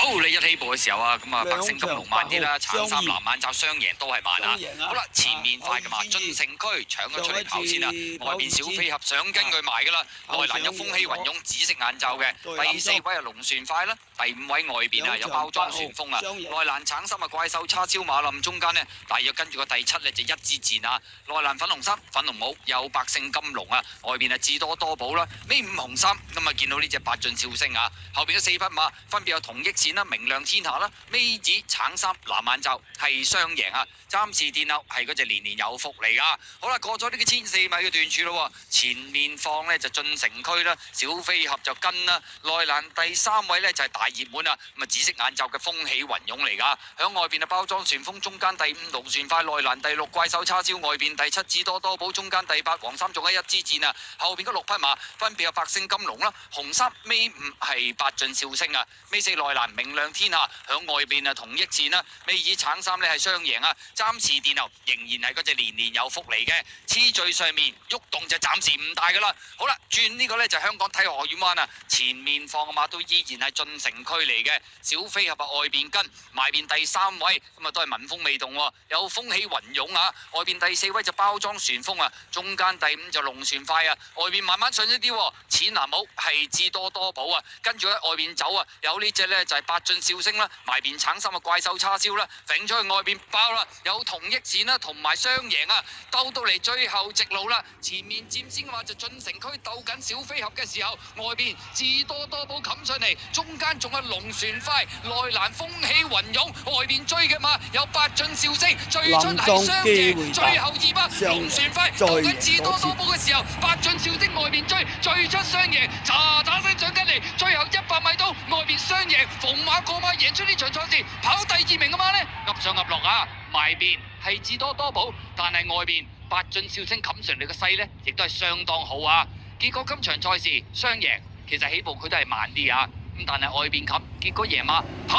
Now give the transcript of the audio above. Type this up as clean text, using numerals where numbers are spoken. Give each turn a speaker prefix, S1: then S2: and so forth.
S1: 好，你一起步嘅時候啊，咁啊白星金龍慢啲啦，橙三藍眼罩雙贏都係慢啊。好啦，前面快嘅嘛，進城區搶咗出嚟跑先啦，外邊小飛俠想跟佢埋噶啦，內欄有風起雲湧紫色眼罩嘅，第四位啊龍船快啦，第五位外邊啊有包裝旋風啊，內欄橙心啊怪獸叉燒馬林中間呢，大約跟住個第七呢就一支箭啊，內欄粉紅衫粉紅帽有百勝金龍啊，外邊啊智多多寶啦，尾五紅衫咁啊見到呢隻八駿笑星啊，後邊嘅四匹馬分別有同益線啦、明亮天下啦、尾子橙衫藍眼罩係雙贏啊，暫時電流係嗰隻年年有福嚟噶。好啦，過咗呢個1400米嘅段處咯，前面放呢就進城區啦，小飛俠就跟啦，內欄第三位呢就係大熱門啊，咁啊紫色眼罩嘅風起雲湧嚟噶，響外邊啊包裝旋風，中間第五龍船快，內欄第六怪獸叉燒，外邊第七智多多寶，中間第八黃衫仲有一支箭啊，後邊嗰六匹馬分別有百勝金龍啦，紅衫尾五係八駿笑星啊，尾四內欄明亮天下，響外邊啊同益線啦，尾二橙衫呢係雙贏啊，暫時電流仍然係嗰隻年年有福嚟嘅，次序上面喐動就暫時唔大噶啦。好啦，轉呢個呢就香港體育學院灣啊，前面放嘅馬都依然係進城區嚟嘅，小飛俠啊外邊跟埋邊第三位咁啊都係聞風未動喎，有風起雲湧啊，外邊第四位就包裝旋風啊，中間第五就龍船快啊，外邊慢慢上一啲，淺藍帽係智多多寶啊，跟住喺外邊走啊，有呢隻呢就係八駿笑星啦，埋邊橙心嘅怪獸叉燒啦，揈出去外邊爆啦，有同益線啦，同埋雙贏啊，鬥到嚟最後直路啦，前面佔先嘅話就進城區鬥緊小飛俠嘅時候，外邊智多多寶冚上嚟，中間仲有龍船快，內欄風起雲湧，外邊追嘅馬有八駿笑星，最出係雙贏，最後二巴龍船快鬥緊智多多寶嘅時候，八駿笑星外邊追，最出雙贏，喳喳聲上緊嚟，最後100米到外邊雙贏，逢馬過馬贏出呢場賽事，跑第二名嘅馬呢，噏上噏落啊，埋邊係智多多寶，但係外邊八駿笑星冚上嚟嘅勢呢，亦都係相當好啊。結果今場賽事雙贏，其實起步佢都係慢啲啊，咁但係外邊冚，結果贏馬跑